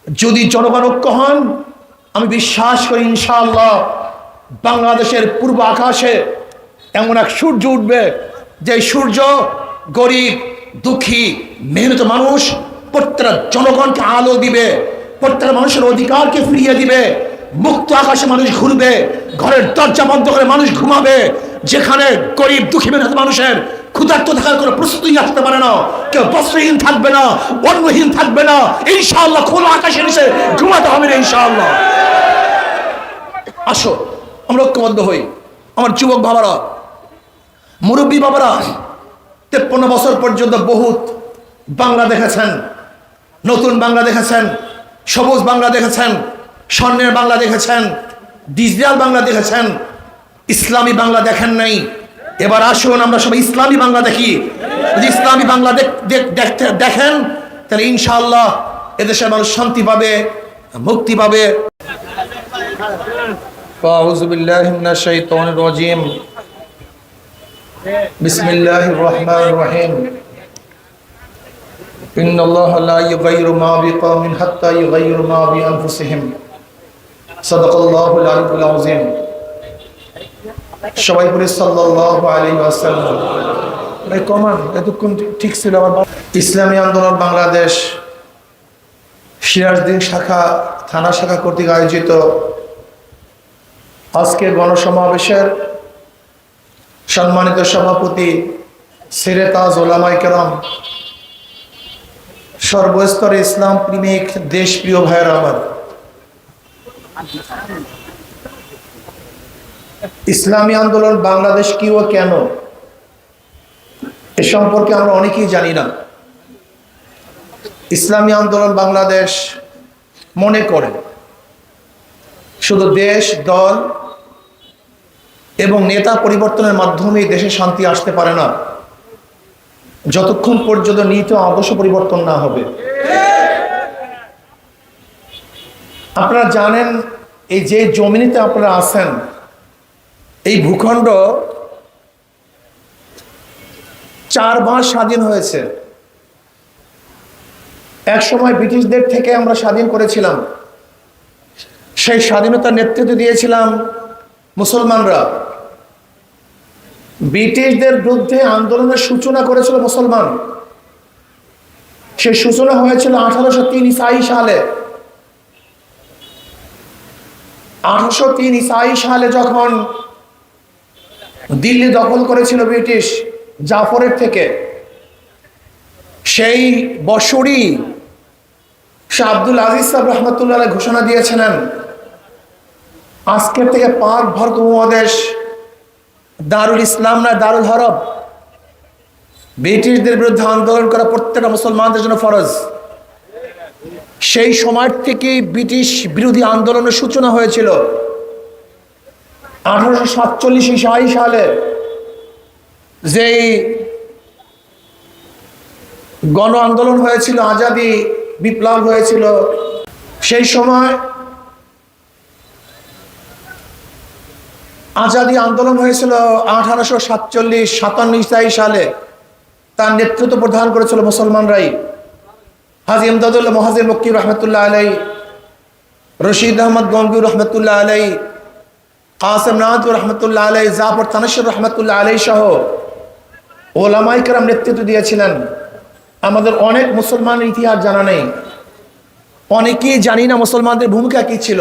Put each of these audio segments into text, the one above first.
যদি জনগণ ঐক্য হন, আমি বিশ্বাস করি ইনশাআল্লাহ বাংলাদেশের পূর্ব আকাশে এমন এক সূর্য উঠবে, যে সূর্য গরিব, দুঃখী, মেহনত মানুষ প্রত্যেকটা জনগণকে আলো দিবে, প্রত্যেকটা মানুষের অধিকারকে ফিরিয়ে দিবে। মুক্ত আকাশে মানুষ ঘুরবে, ঘরের দরজা বন্ধ করে মানুষ ঘুমাবে। যেখানে গরিব দুঃখী মেহনত মানুষের ক্ষুধার্ত থাকার কোনো প্রস্তুতি আসতে পারে না, কেউ বস্ত্রহীন থাকবে না, অন্নহীন থাকবে না। ইনশাআল্লাহ খোলা আকাশের নিচে ঘুমাতে হবে না ইনশাআল্লাহ। আসো আমরা ঐক্যবদ্ধ হই। আমার যুবক বাবারা, মুরব্বী বাবারা, 53 বছর পর্যন্ত বহুত বাংলা দেখেছেন, নতুন বাংলা দেখেছেন, সবুজ বাংলা দেখেছেন, স্বর্ণের বাংলা দেখেছেন, ডিজিটাল বাংলা দেখেছেন, ইসলামী বাংলা দেখেন নাই। এবার আসুন আমরা সবাই ইসলামী বাংলা দেখি। যদি ইসলামী বাংলা দেখেন তাহলে ইনশাআল্লাহ এদেশের মানুষ শান্তি পাবে, মুক্তি পাবে। আউযু বিল্লাহি মিনাশ শাইতানির রাজীম। বিসমিল্লাহির রহমানির রহিম। ইন্নাল্লাহা লা ইউগাইয়িরু মা বিকওমিন হাত্তা ইউগাইয়িরু মা বিআনফুসিহিম। সাদাকাল্লাহুল আলিয়্যুল আযীম। সবাই বলে সাল্লাল্লাহু আলাইহি ওয়াসাল্লাম। ভাই কমান এতক্ষণ ঠিক ছিল আমার। ইসলামী আন্দোলন বাংলাদেশ সিরাজদিন শাখা থানা শাখা কর্তৃক আয়োজিত আজকের গণসমাবেশের সম্মানিত সভাপতি সিরে তাজ ওলামায়ে কেরাম, সর্বস্তরে ইসলাম প্রেমিক দেশপ্রিয় ভাইয়েরা আমার, ইসলামী আন্দোলন বাংলাদেশ কি ও কেন এ সম্পর্কে আমরা অনেকেই জানি না। ইসলামী আন্দোলন বাংলাদেশ মনে করে শুধু দেশ, দল এবং নেতা পরিবর্তনের মাধ্যমে দেশে শান্তি আসতে পারে না, যতক্ষণ পর্যন্ত নীতি আদর্শ পরিবর্তন না হবে। আপনারা জানেন, এই যে জমিনেতে আপনারা আছেন, এই ভূখণ্ড 4 বার স্বাধীন হয়েছে। এক সময় ব্রিটিশদের থেকে আমরা স্বাধীন করেছিলাম। সেই স্বাধীনতার নেতৃত্ব দিয়েছিলাম মুসলমানরা। ব্রিটিশদের বিরুদ্ধে আন্দোলনের সূচনা করেছিল মুসলমান। সেই সূচনা হয়েছিল 1803 ঈসাই সালে। 1803 ঈসাই সালে যখন দিল্লি দখল করেছিল ব্রিটিশ জাফরের থেকে, সেই বছরই শাহ আব্দুল আজিজ সাহেব রহমতুল্লাহ আলাইহি ঘোষণা দিয়েছিলেন, আজকের থেকে পাক ভারত উপমহাদেশ দারুল ইসলাম না দারুল হরব। ব্রিটিশদের বিরুদ্ধে আন্দোলন করা প্রত্যেকটা মুসলমানদের জন্য ফরজ। সেই সময় থেকে ব্রিটিশ বিরোধী আন্দোলনের সূচনা হয়েছিল। 1847 ঈসাই সালে যেই গণ আন্দোলন হয়েছিল, আজাদি বিপ্লব হয়েছিল, সেই সময় আজাদি আন্দোলন হয়েছিল 1847-57 ঈসাই সালে। তার নেতৃত্ব প্রদান করেছিল মুসলমানরাই। হাজী ইমদাদুল্লাহ মুহাজির মক্কি রহমতুল্লাহ আলাই, রশিদ আহমদ গঙ্গুর রহমতুল্লাহ আলাই, কাসেম নাদপুর রহমতুল্লাহ আলাই, জাফর তানসির রহমতুল্লাহ আলাই সহ ওলামায়ে কেরাম নেতৃত্ব দিয়েছিলেন। আমাদের অনেক মুসলমানের ইতিহাস জানা নেই, অনেকেই জানি না মুসলমানদের ভূমিকা কি ছিল।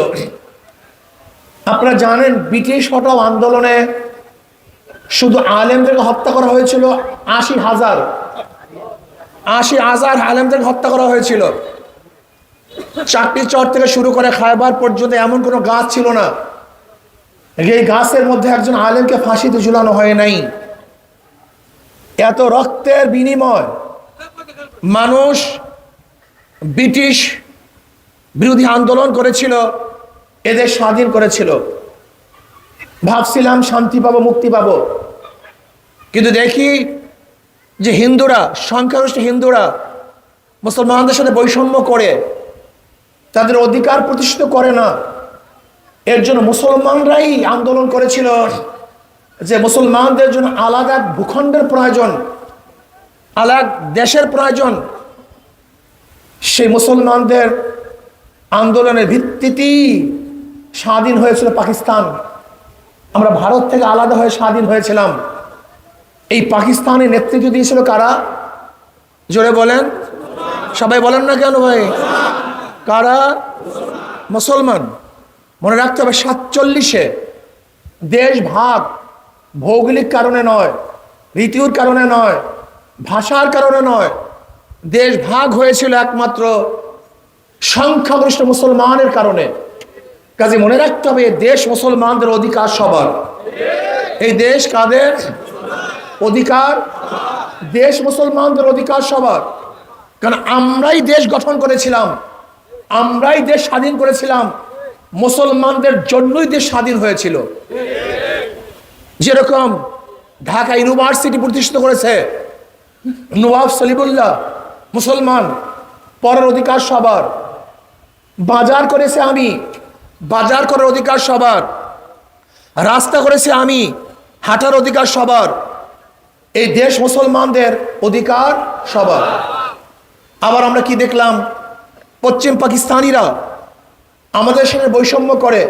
আপনারা জানেন, ব্রিটিশ হটাও আন্দোলনে শুধু আলেমদেরকে হত্যা করা হয়েছিল 80,000 আলেমদেরকে হত্যা করা হয়েছিল। চাকরি চর থেকে শুরু করে খায়বার পর্যন্ত এমন কোনো গাছ ছিল না এই গাছের মধ্যে একজন আলেমকে ফাঁসিতে ঝুলানো হয় নাই। এত রক্তের বিনিময় মানুষ ব্রিটিশ বিরোধী আন্দোলন করেছিল, এদের স্বাধীন করেছিল। ভাবছিলাম শান্তি পাবো, মুক্তি পাবো, কিন্তু দেখি যে হিন্দুরা, সংখ্যাগরিষ্ঠ হিন্দুরা মুসলমানদের সাথে বৈষম্য করে তাদের অধিকার প্রতিষ্ঠিত করে না। এর জন্য মুসলমানরাই আন্দোলন করেছিল যে মুসলমানদের জন্য আলাদা ভূখণ্ডের প্রয়োজন, আলাদা দেশের প্রয়োজন। সেই মুসলমানদের আন্দোলনের ভিত্তিতেই স্বাধীন হয়েছিল পাকিস্তান। আমরা ভারত থেকে আলাদা হয়ে স্বাধীন হয়েছিলাম। এই পাকিস্তানের নেতৃত্ব দিয়েছিল কারা? জোরে বলেন, সবাই বলেন না কেন ভাই? কারা? মুসলমান। মনে রাখতে হবে 47-এ দেশ ভাগ ভৌগোলিক কারণে নয়, ঋতুর কারণে নয়, ভাষার কারণে নয়, দেশ ভাগ হয়েছিল একমাত্র সংখ্যাগরিষ্ঠ মুসলমানের কারণে। কাজে মনে রাখতে হবে দেশ মুসলমানদের অধিকার সবার। এই দেশ কাদের অধিকার? দেশ মুসলমানদের অধিকার সবার। কারণ আমরাই দেশ গঠন করেছিলাম, আমরাই দেশ স্বাধীন করেছিলাম, মুসলমানদের জন্যই দেশ স্বাধীন হয়েছিল। যেরকম ঢাকা ইউনিভার্সিটি প্রতিষ্ঠিত করেছে নওয়াব সলিমুল্লাহ, মুসলমান, পরের অধিকার সবার। বাজার করেছে আমি, বাজার করার অধিকার সবার। রাস্তা করেছে আমি, হাঁটার অধিকার সবার। এই দেশ মুসলমানদের অধিকার সবার। আবার আমরা কি দেখলাম? পশ্চিম পাকিস্তানিরা আমাদের সাথে বৈষম্য করে,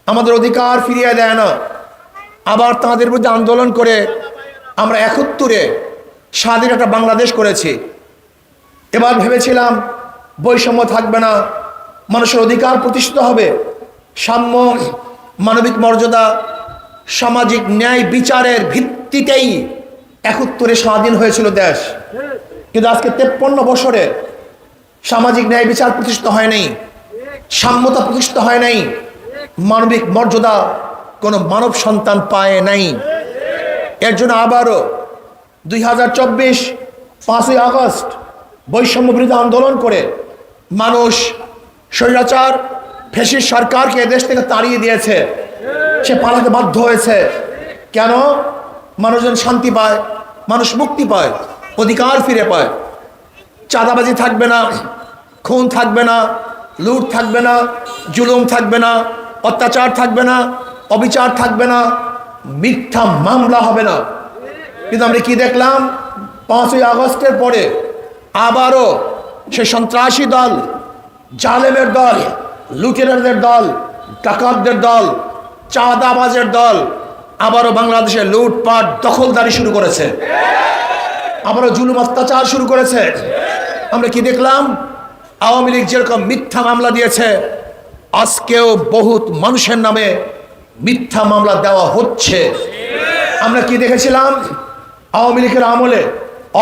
আমাদের অধিকার ফিরিয়ে দেয় না। আবার তাদের বিরুদ্ধে আন্দোলন করে আমরা 71-এ স্বাধীন একটা বাংলাদেশ করেছি। এবার ভেবেছিলাম বৈষম্য থাকবে না, মানুষের অধিকার প্রতিষ্ঠিত হবে, সাম্য, মানবিক মর্যাদা, সামাজিক ন্যায় বিচারের ভিত্তিতেই 71-এ স্বাধীন হয়েছিল দেশ। কিন্তু আজকে 53 বছরে সামাজিক ন্যায় বিচার প্রতিষ্ঠিত হয় নাই, সাম্যতা প্রতিষ্ঠিত হয় নাই, মানবিক মর্যাদা কোনো মানব সন্তান পায় নাই। এর জন্য আবারও 2024 5ই আগস্ট বৈষম্য বিরোধী আন্দোলন করে মানুষ স্বৈরাচার ফ্যাসিস্ট সরকারকে দেশ থেকে তাড়িয়ে দিয়েছে। সে পালাতে বাধ্য হয়েছে। কেন? মানুষজন শান্তি পায়, মানুষ মুক্তি পায়, অধিকার ফিরে পায়। চাঁদাবাজি থাকবে না, খুন থাকবে না, লুট থাকবে না, জুলুম থাকবে না, অত্যাচার থাকবে না, অবিচার থাকবে না, মিথ্যা মামলা হবে না। কিন্তু আমরা কি দেখলাম? 5ই আগস্টের পরে আবারও সে সন্ত্রাসী দল, জালেমের দল, লুটেরারদের দল, ডাকাতদের দল, চাঁদাবাজের দল আবারও বাংলাদেশে লুটপাট, দখলদারি শুরু করেছে, আবারও জুলুম অত্যাচার শুরু করেছে। আমরা কি দেখলাম? আওয়ামী লীগ যেরকম মিথ্যা মামলা দিয়েছে, আজকেও বহুত মানুষের নামে মিথ্যা মামলা দেওয়া হচ্ছে। আমরা কি দেখেছিলাম? আওয়ামী লীগের আমলে,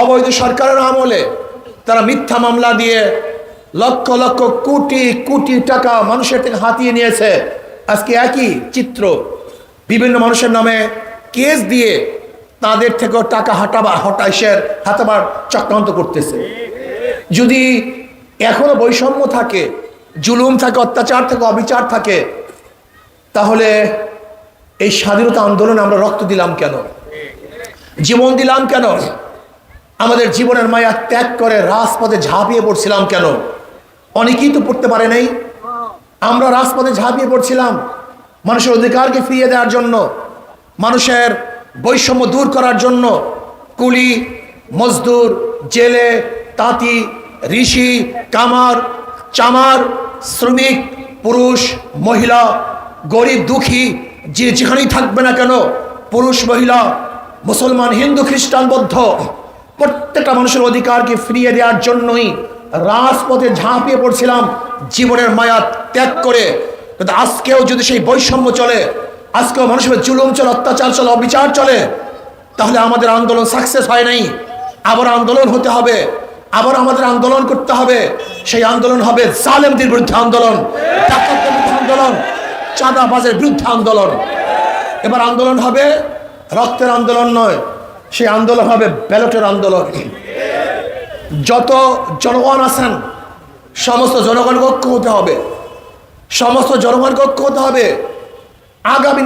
অবৈধ সরকারের আমলে তারা মিথ্যা মামলা দিয়ে লক্ষ লক্ষ কোটি কোটি টাকা মানুষের থেকে হাতিয়ে নিয়েছে। আজকে একই চিত্র, বিভিন্ন মানুষের নামে কেস দিয়ে তাদের থেকেও টাকা হাতাবার চক্রান্ত করতেছে। যদি এখনো বৈষম্য থাকে, জুলুম থাকে, অত্যাচার থাকে, অবিচার থাকে, তাহলে এই স্বাধীনতা আন্দোলনে আমরা রক্ত দিলাম কেন? জীবন দিলাম কেন? আমাদের জীবনের মায়া ত্যাগ করে রাজপথে ঝাঁপিয়ে পড়ছিলাম কেন? অনেকেই তো পড়তে পারে নাই। আমরা রাজপথে ঝাঁপিয়ে পড়ছিলাম মানুষের অধিকারকে ফিরিয়ে দেওয়ার জন্য, মানুষের বৈষম্য দূর করার জন্য। কুলি, মজদুর, জেলে, তাঁতি, ঋষি, কামার, চামার, শ্রমিক, পুরুষ, মহিলা, গরিব, দুঃখী, যে যেখানেই থাকবে না কেন, পুরুষ, মহিলা, মুসলমান, হিন্দু, খ্রিস্টান, বৌদ্ধ, প্রত্যেকটা মানুষের অধিকারকে ফিরিয়ে দেওয়ার জন্যই রাজপথে ঝাঁপিয়ে পড়ছিলাম জীবনের মায়া ত্যাগ করে। কিন্তু আজকেও যদি সেই বৈষম্য চলে, আজকেও মানুষের জুলুম চলে, অত্যাচার চলে, অবিচার চলে, তাহলে আমাদের আন্দোলন সাকসেস হয় নাই। আবার আন্দোলন হতে হবে, আবার আমাদের আন্দোলন করতে হবে। সেই আন্দোলন হবে জালেমদের বিরুদ্ধে আন্দোলন, ডাকাতদের বিরুদ্ধে আন্দোলন, চাঁদাবাজের বিরুদ্ধে আন্দোলন। এবার আন্দোলন হবে রক্তের আন্দোলন নয়, সেই আন্দোলন হবে ব্যালটের আন্দোলন। যত জনগণ আছেন সমস্ত জনগণকে ঐক্য হতে হবে, সমস্ত জনগণকে ঐক্য হতে হবে। আগামী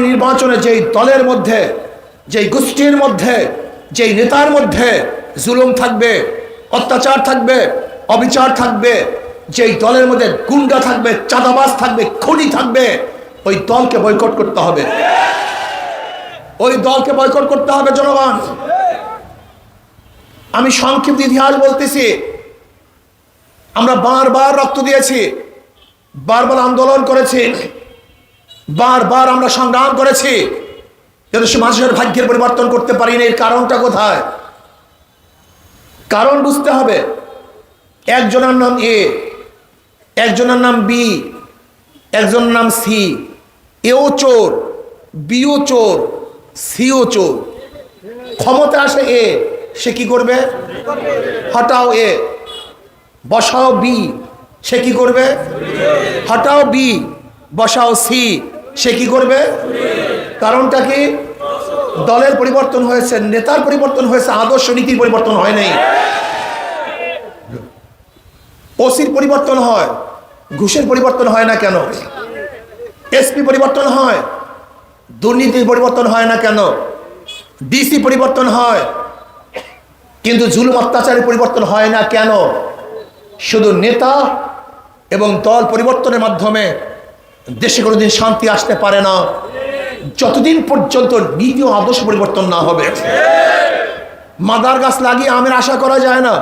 নির্বাচনে যেই দলের মধ্যে, যেই গোষ্ঠীর মধ্যে, যেই নেতার মধ্যে জুলুম থাকবে, অত্যাচার থাকবে, অবিচার থাকবে, যেই দলের মধ্যে গুন্ডা থাকবে, চাঁদাবাজ থাকবে, খুনি থাকবে, ওই দলকে বয়কট করতে হবে, ওই দলকে বয়কট করতে হবে জনগণ। আমি সংক্ষিপ্ত ইতিহাস বলতেছি। আমরা বারবার রক্ত দিয়েছি, বারবার আন্দোলন করেছি, বারবার আমরা সংগ্রাম করেছি, কিন্তু সে মানুষের ভাগ্যের পরিবর্তন করতে পারিনি। এর কারণটা কোথায়? কারণ বুঝতে হবে। একজনের নাম এ, একজনের নাম বি, একজনের নাম সি। এও চোর, বিও চোর, সিও চোর। ক্ষমতা আসে এ, সে কি করবে? হটাও এ, বসাও বি, সে কি করবে? হটাও বি, বসাও সি, সে কি করবে? কারণটা কি? দলের পরিবর্তন হয়েছে, নেতার পরিবর্তন হয়েছে, আদর্শ নীতির পরিবর্তন হয় নাই। ওসির পরিবর্তন হয়, ঘুষের পরিবর্তন হয় না কেন? এসপি পরিবর্তন হয়, দুর্নীতির পরিবর্তন হয় না কেন? ডিসি পরিবর্তন হয়, কিন্তু জুলুম অত্যাচারের পরিবর্তন হয় না কেন? শুধু নেতা এবং দল পরিবর্তনের মাধ্যমে দেশে কোনোদিন শান্তি আসতে পারে না, যতদিন পর্যন্ত নীতি ও আদর্শ পরিবর্তন না হবে। মাদার গাছ লাগিয়ে আমের আশা করা যায় না।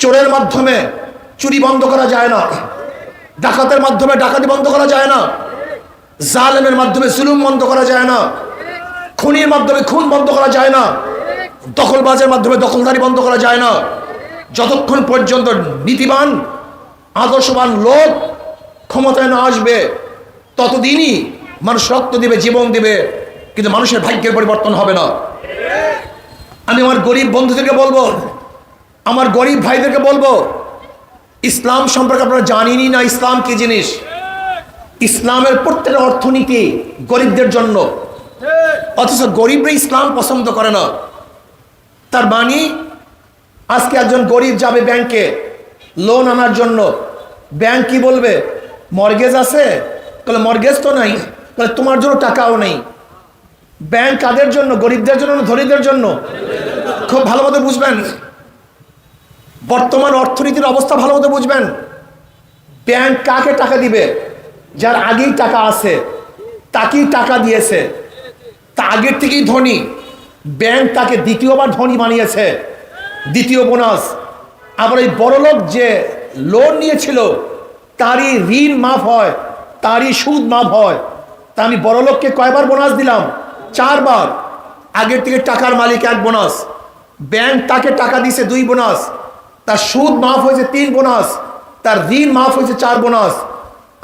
চোরের মাধ্যমে চুরি বন্ধ করা যায় না, ডাকাতের মাধ্যমে ডাকাতি বন্ধ করা যায় না, জালেমের মাধ্যমে জুলুম বন্ধ করা যায় না, খুনির মাধ্যমে খুন বন্ধ করা যায় না, দখলবাজের মাধ্যমে দখলদারি বন্ধ করা যায় না। যতক্ষণ পর্যন্ত নীতিবান আদর্শবান লোক ক্ষমতায় না আসবে, ততদিনই মানুষ রক্ত দিবে, জীবন দিবে, কিন্তু মানুষের ভাগ্যের পরিবর্তন হবে না। আমি আমার গরিব বন্ধুদেরকে বলবো, আমার গরিব ভাইদেরকে বলবো, ইসলাম সম্পর্কে আপনারা জানেনই না ইসলাম কি জিনিস। ইসলামের প্রত্যেকটা অর্থনীতি গরিবদের জন্য, অথচ গরিবরা ইসলাম পছন্দ করে না। তার মানে আজকে একজন গরিব যাবে ব্যাংকে লোন আনার জন্য, ব্যাংক কি বলবে? মর্গেজ আছে? তাহলে মর্গেজ তো নাই, তাহলে তোমার জন্য টাকাও নেই। ব্যাংক কাদের জন্য? গরিবদের জন্য না ধনীদের জন্য? খুব ভালো মতো বুঝবেন, বর্তমান অর্থনীতির অবস্থা ভালো মতো বুঝবেন। ব্যাংক কাকে টাকা দিবে? যার আগেই টাকা আছে, তাকেই টাকা দিয়েছে, তা আগের থেকেই ধনী। ব্যাংক তাকে দ্বিতীয়বার ধনী বানিয়েছে, দ্বিতীয় বোনাস। আবার এই বড়লোক যে লোন নিয়েছিল তারই ঋণ মাফ হয়, তারই সুদ মাফ হয়। তা আমি বড়লোককে কয়বার বোনাস দিলাম? 4 বার। আগের থেকে টাকার মালিক 1 বোনাস, ব্যাংক তাকে টাকা দিয়েছে 2 বোনাস, তার সুদ মাফ হয়েছে 3 বোনাস, তার ঋণ মাফ হয়েছে 4 বোনাস।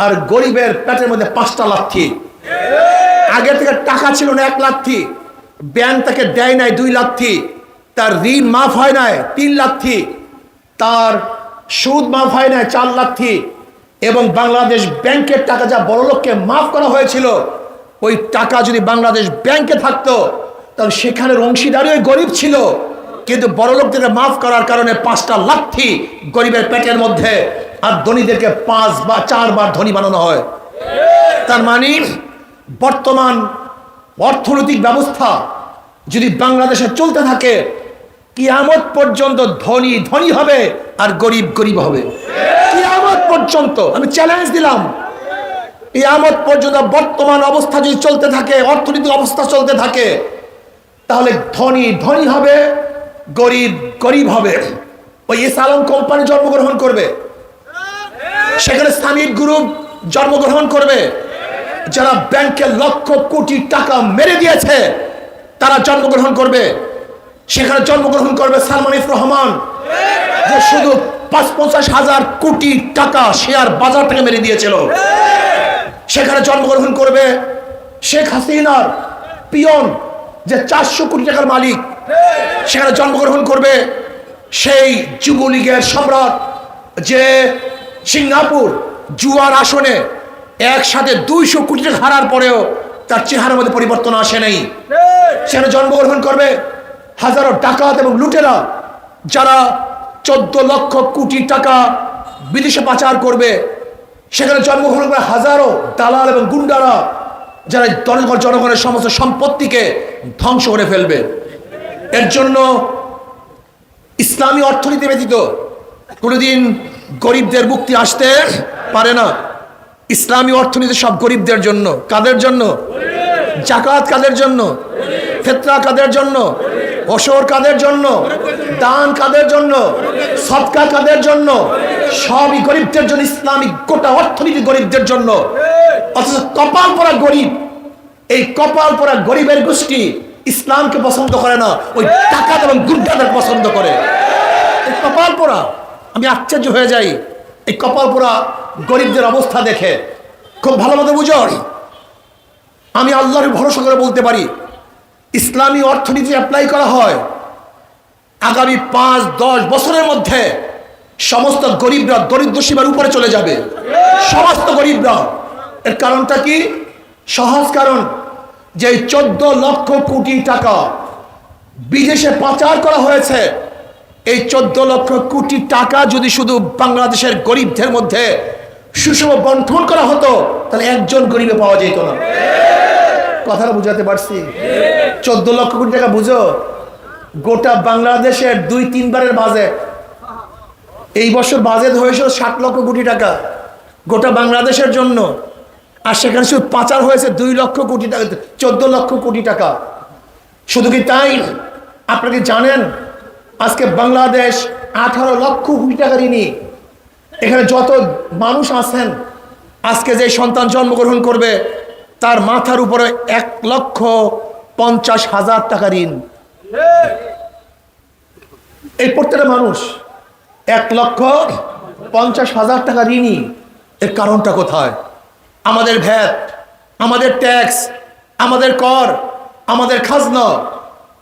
আর গরিবের পেটের মধ্যে 5টা লাথি। আগের থেকে টাকা ছিল না 1 লাথি, ব্যাংক তাকে দেয় নাই 2 লাথি, তার ঋণ মাফ হয় নাই 3 লাথি, তার সুদ মাফ হয় নাই 4 লাথি। এবং বাংলাদেশ ব্যাংকের টাকা যা বড়লোককে মাফ করা হয়েছিল, ওই টাকা যদি বাংলাদেশ ব্যাংকে থাকতো তাহলে সেখানের অংশীদারই ওই গরিব ছিল, কিন্তু বড়লোকদেরকে মাফ করার কারণে 5টা লাথি গরিবের পেটের মধ্যে, আর ধনীদেরকে 5 বা 4 বার ধনী বানানো হয়। তার মানে বর্তমান অর্থনৈতিক ব্যবস্থা যদি বাংলাদেশে চলতে থাকে, কিয়ামত পর্যন্ত ধনী ধনী হবে আর গরিব গরিব হবে। কিয়ামত পর্যন্ত আমি চ্যালেঞ্জ দিলাম, কিয়ামত পর্যন্ত বর্তমান অবস্থা যদি চলতে থাকে, অর্থনৈতিক অবস্থা চলতে থাকে, তাহলে ধনী ধনী হবে, গরিব গরিব হবে। ওই এস আলম কোম্পানি জন্মগ্রহণ করবে, সেখানে সামিট গ্রুপ জন্মগ্রহণ করবে, যারা ব্যাংকে লক্ষ কোটি টাকা মেরে দিয়েছে তারা জন্মগ্রহণ করবে। সেখানে জন্মগ্রহণ করবে সালমান এফ রহমান, যে শুধু ৫০,০০০ কোটি টাকা শেয়ার বাজার থেকে মেরে দিয়েছিল। সেখানে জন্মগ্রহণ করবে শেখ হাসিনার পিয়ন, যে 400 কোটি টাকার মালিক। সেখানে জন্মগ্রহণ করবে সেই যুবলীগের সম্রাট, যে সিঙ্গাপুর জুয়ার আসনে একসাথে 200 কোটি টাকা হারার পরেও তার চেহারার মধ্যে পরিবর্তন আসে নাই। সেখানে জন্মগ্রহণ করবে হাজারো ডাকাত এবং লুটেরা, যারা 14 লক্ষ কোটি টাকা বিদেশে পাচার করবে। সেখানে জন্মগ্রহণ করে হাজারো দালাল এবং গুন্ডারা, যারা জনগণের সমস্ত সম্পত্তিকে ধ্বংস করে ফেলবে। এর জন্য ইসলামী অর্থনীতি ব্যতীত কোনোদিন গরিবদের মুক্তি আসতে পারে না। ইসলামী অর্থনীতি সব গরিবদের জন্য। কাদের জন্য? জাকাত কাদের জন্য? ফিতরা কাদের জন্য? ওসর কাদের জন্য, দান কাদের জন্য, সদকা কাদের জন্য? সবই গরিবদের জন্য। ইসলামিক গোটা অর্থনীতি গরিবদের জন্য। অথচ কপাল পরা গরিব, এই কপাল পরা গরিবের গোষ্ঠী ইসলামকে পছন্দ করে না, ওই টাকা এবং গুন্ডাদের পছন্দ করে। এই কপাল পরা, আমি আশ্চর্য হয়ে যাই এই কপাল পরা গরিবদের অবস্থা দেখে। খুব ভালো মতো বুঝো, আমি আল্লাহর ভরসা করে বলতে পারি, ইসলামী অর্থনীতি অ্যাপ্লাই করা হয়, আগামী 5-10 বছরের মধ্যে সমস্ত গরিবরা দরিদ্র সীমার উপরে চলে যাবে। সমস্ত গরিবরা। এর কারণটা কি? সহজ কারণ, যে 14 লক্ষ কোটি টাকা বিদেশে পাচার করা হয়েছে, এই 14 লক্ষ কোটি টাকা যদি শুধু বাংলাদেশের গরিবদের মধ্যে সুষম বন্টন করা হতো, তাহলে একজন গরিবে পাওয়া যেত না। কথাটা বুঝাতে পারছি? 14 লক্ষ কোটি টাকা বুঝো, গোটা বাংলাদেশের 2-3 বারের বাজেট। এই বছর বাজেট হয়েছিল 60 লক্ষ কোটি টাকা গোটা বাংলাদেশের জন্য, আর সেখানে শুধু পাচার হয়েছে 2 লক্ষ কোটি টাকা, 14 লক্ষ কোটি টাকা। শুধু কি তাই? আপনারা কি জানেন আজকে বাংলাদেশ 18 লক্ষ কোটি টাকা ঋণী? এখানে যত মানুষ আছেন, আজকে যে সন্তান জন্মগ্রহণ করবে তার মাথার উপরে 1,50,000 টাকা ঋণ। এই প্রত্যেকটা মানুষ 1,50,000 টাকা ঋণী। এর কারণটা কোথায়? আমাদের ভ্যাট, আমাদের ট্যাক্স, আমাদের কর, আমাদের খাজনা।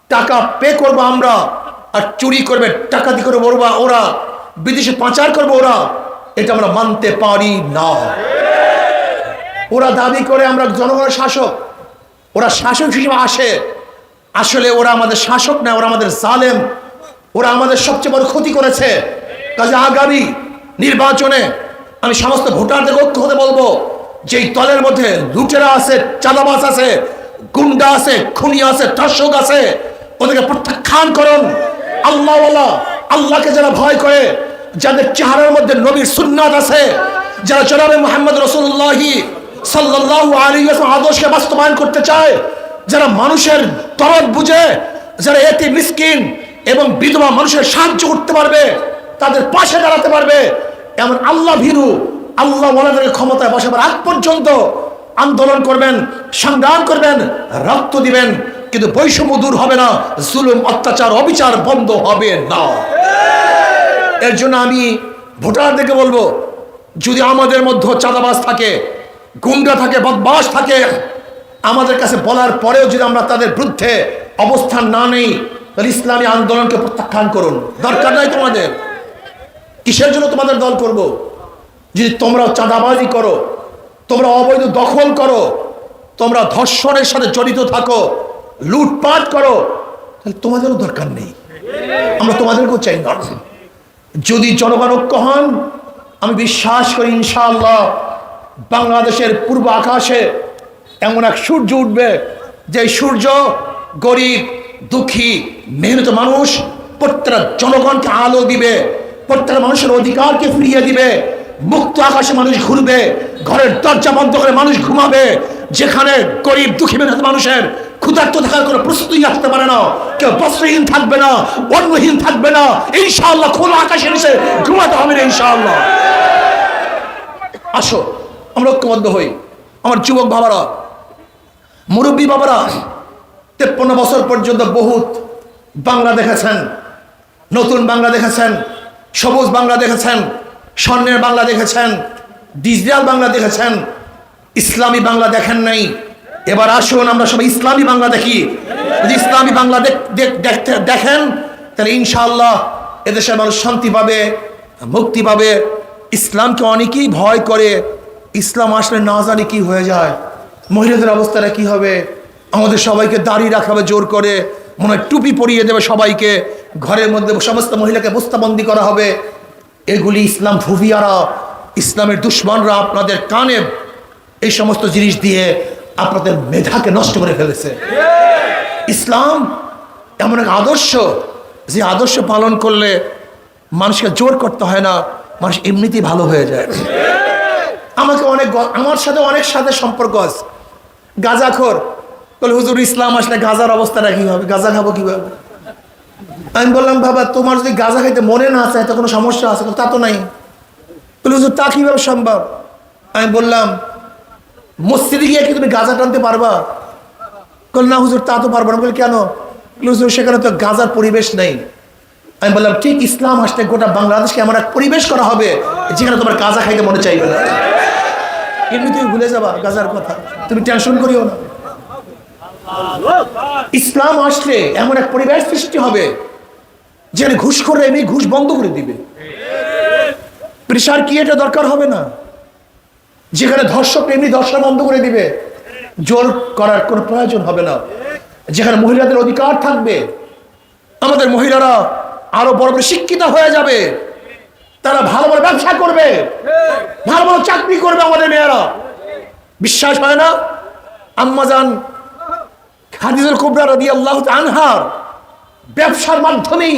টাকা পে করবো আমরা, আর চুরি করবে, টাকাতি করে বলবো ওরা, বিদেশে পাচার করবো ওরা। এটা আমরা মানতে পারি না। ওরা দাবি করে আমরা জনগণের শাসক, ওরা শাসক হিসেবে আসে, আসলে ওরা আমাদের শাসক না, ওরা আমাদের জালেম। ওরা আমাদের সবচেয়ে বড় ক্ষতি করেছে। কাজে আগামী নির্বাচনে আমি সমস্ত ভোটারদের ঐক্য হতে বলবো, যেই দলের মধ্যে লুটেরা আছে, চাঁদাবাজ আছে, গুন্ডা আছে, খুনি আছে, ধর্ষক আছে, ওদেরকে প্রত্যাখ্যান করুন। আল্লাহওয়ালা, আল্লাহকে যারা ভয় করে, যাদের চেহারার মধ্যে নবীর সুন্নাত আছে, যারা জনাবে মুহাম্মদ রাসূলুল্লাহি সাল্লাল্লাহু আলাইহি ওয়াসাল্লাম আদর্শকে বাস্তবায়ন করতে চায়, যারা মানুষের দরদ বুঝে, যারা এতিম মিসকিন এবং বিধবা মানুষের সাহায্য করতে পারবে, তাদের পাশে দাঁড়াতে পারবে, এমন আল্লাহ ভীরু, আল্লাহ ওয়ালাদেরকে ক্ষমতায় বসাবার আগ পর্যন্ত আন্দোলন করবেন, সংগ্রাম করবেন, রক্ত দিবেন, কিন্তু বৈষম্য দূর হবে না, জুলুম, অত্যাচার, অবিচার বন্ধ হবে না। এর জন্য আমি ভোটারদেরকে বলবো, যদি আমাদের মধ্যে চাঁদাবাজ থাকে, গুন্ডা থাকে, বদমাশ থাকে, আমাদের কাছে বলার পরেও যদি আমরা তাদের বিরুদ্ধে অবস্থান না নেই, তাহলে ইসলামী আন্দোলনকে প্রত্যাখ্যান করুন। দরকার নাই তোমাদের। কিসের জন্য তোমাদের দল করব? যদি তোমরা চাঁদাবাজি করো, তোমরা অবৈধ দখল করো, তোমরা ধর্ষণের সাথে জড়িত থাকো, লুটপাট করো, তাহলে তোমাদেরও দরকার নেই। আমরা তোমাদেরকেও চাই না। যদি জনগণ ঐক্য হন, আমি বিশ্বাস করি ইনশাআল্লাহ বাংলাদেশের পূর্ব আকাশে এমন এক সূর্য উঠবে, যে সূর্য গরিব, দুঃখী, মেহনত মানুষ, প্রত্যেকটা জনগণকে আলো দিবে, প্রত্যেকটা মানুষের অধিকারকে ফিরিয়ে দিবে। মুক্ত আকাশে মানুষ ঘুরবে, ঘরের দরজা বন্ধ করে মানুষ ঘুমাবে। যেখানে গরিব, দুঃখী, মেহনত মানুষের ক্ষুধার্ত থাকার কোনো প্রস্তুতি আসতে পারে না, কেউ বস্ত্রহীন থাকবে না, অন্নহীন থাকবে না। ইনশাআল্লাহ খোলা আকাশের নিচে ঘুমাতে হবে না ইনশাআল্লাহ। আসো আমরা ঐক্যবদ্ধ হই। আমার যুবক বাবারা, মুরব্বী বাবারা, 53 বছর পর্যন্ত বহুত বাংলা দেখেছেন, নতুন বাংলা দেখেছেন, সবুজ বাংলা দেখেছেন, স্বর্ণের বাংলা দেখেছেন, ডিজিটাল বাংলা দেখেছেন, ইসলামী বাংলা দেখেন নাই। এবার আসুন আমরা সবাই ইসলামী বাংলা দেখি। যদি ইসলামী বাংলা দেখেন, তাহলে ইনশাআল্লাহ এদেশের মানুষ শান্তি পাবে, মুক্তি পাবে। ইসলামকে অনেকেই ভয় করে, ইসলাম আসলে না জানি কি হয়ে যায়, মহিলাদের অবস্থাটা কি হবে, আমাদের সবাইকে দাঁড়িয়ে রাখাবে জোর করে, মনে হয় টুপি পরিয়ে দেবে সবাইকে, ঘরের মধ্যে সমস্ত মহিলাকে বস্তাবন্দি করা হবে। এগুলি ইসলাম ভুভিয়ারা, ইসলামের দুশ্মনরা আপনাদের কানে এই সমস্ত জিনিস দিয়ে আপনাদের মেধাকে নষ্ট করে ফেলেছে। ইসলাম এমন এক আদর্শ, যে আদর্শ পালন করলে মানুষকে জোর করতে হয় না, মানুষ এমনিতেই ভালো হয়ে যায়। আমার সাথে অনেক সাথে সম্পর্ক আছে। গাঁজাখোর বলে, হুজুর ইসলাম আসলে গাঁজার অবস্থাটা কি হবে, গাঁজা খাবো কিভাবে? আমি বললাম বাবা তোমার যদি গাঁজা খাইতে মনে না চায় তো কোনো সমস্যা আছে? তা তো নাই। বলে হুজুর তা কিভাবে সম্ভব? আমি বললাম মসজিদে গিয়ে কি তুমি গাঁজা টানতে পারবা? বল না হুজুর তা তো পারবো না। বলি কেন? হুজুর সেখানে তো গাঁজার পরিবেশ নেই। আমি বললাম ঠিক ইসলাম আসলে গোটা বাংলাদেশকে এমন এক পরিবেশ করা হবে যেখানে তোমার গাঁজা খাইতে মনে চাইবে না। এমনি তুমি ভুলে যাবা গাঁজার কথা, তুমি টেনশন করিও না। ইসলাম আসলে এমন এক পরিবেশ সৃষ্টি হবে যেখানে ঘুষ করে এমনি ঘুষ বন্ধ করে দিবে, প্রেশার কি এটা দরকার হবে না, যেখানে ধর্ষক এমনি ধর্ষণ বন্ধ করে দিবে, জোর করার কোনো প্রয়োজন হবে না, যেখানে মহিলাদের অধিকার থাকবে, আমাদের মহিলারা আরো বড় বড় শিক্ষিত হয়ে যাবে, তারা ভালো ভালো ব্যবসা করবে, ভালো ভালো চাকরি করবে। আমাদের মেয়েরা, বিশ্বাস হয় না? আম্মাজান খাদিজাতুল কুবরা রাদিয়াল্লাহু আনহার ব্যবসার মাধ্যমেই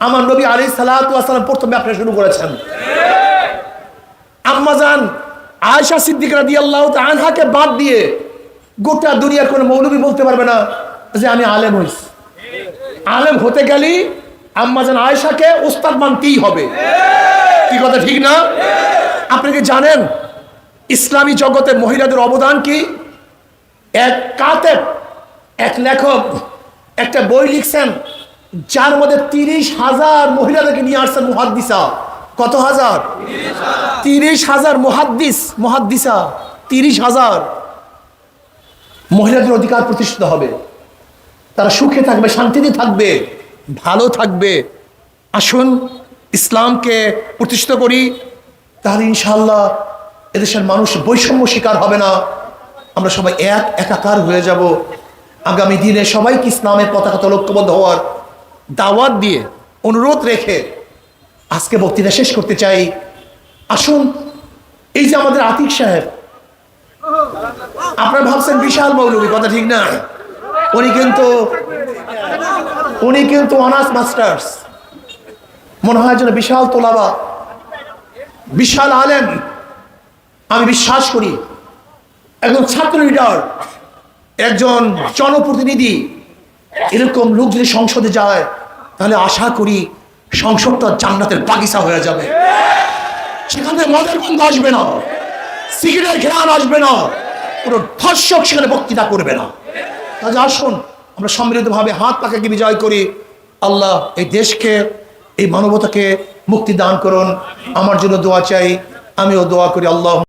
আমার নবী আলাইহিস সালাতু ওয়াস সালাম প্রথম ব্যবসা শুরু করেছেন। আম্মাজান আয়েশা সিদ্দিকা রাদিয়াল্লাহু আনহাকে বাদ দিয়ে গোটা দুনিয়ার কোনো মৌলবী বলতে পারবে না যে আমি আলেম হইছি। আলেম হতে গেলে আম্মাজান আয়েশাকে উস্তাদ মানতেই হবে। কি কথা ঠিক না? আপনি কি জানেন ইসলামী জগতে মহিলাদের অবদান কি? এক কাতেব, এক লেখক একটা বই লিখছেন যার মধ্যে 30,000 মহিলাদেরকে নিয়ে আসছেন মুহাদ্দিসা। কত হাজার? 30,000 মুহাদ্দিসা। 30,000 মহিলাদের অধিকার প্রতিষ্ঠিত হবে, তারা সুখে থাকবে, শান্তিতে থাকবে, ভালো থাকবে। আসুন ইসলামকে প্রতিষ্ঠিত করি, তাহলে ইনশাআল্লাহ এদেশের মানুষ বৈষম্য শিকার হবে না, আমরা সবাই একাকার হয়ে যাব। আগামী দিনে সবাইকে ইসলামের পতাকাতে ঐক্যবদ্ধ হওয়ার দাওয়াত দিয়ে অনুরোধ রেখে আজকে বক্তৃতা শেষ করতে চাই। আসুন, এই যে আমাদের আতিক সাহেব, আপনারা ভাবছেন বিশাল মৌলবী, কথা ঠিক না? উনি কিন্তু অনার্স মাস্টার্স, মনে হয় যেন বিশাল তোলাবা, বিশাল আলেম। আমি বিশ্বাস করি একজন ছাত্র লিডার, একজন জনপ্রতিনিধি, এরকম লোক যদি সংসদে যায় তাহলে আশা করি সংসদটা জান্নাতের বাগিচা হয়ে যাবে। সেখানে মদের গন্ধ আসবে না, সিগারেটের ঘ্রাণ আসবে না, কোনো ধর্ষক সেখানে বক্তৃতা করবে না। কাজে আসুন আমরা সম্মিলিতভাবে হাত পাকাকে বিজয় করি। আল্লাহ এই দেশকে, এই মানবতাকে মুক্তি দান করুন। আমার জন্য দোয়া চাই, আমিও দোয়া করি। আল্লাহ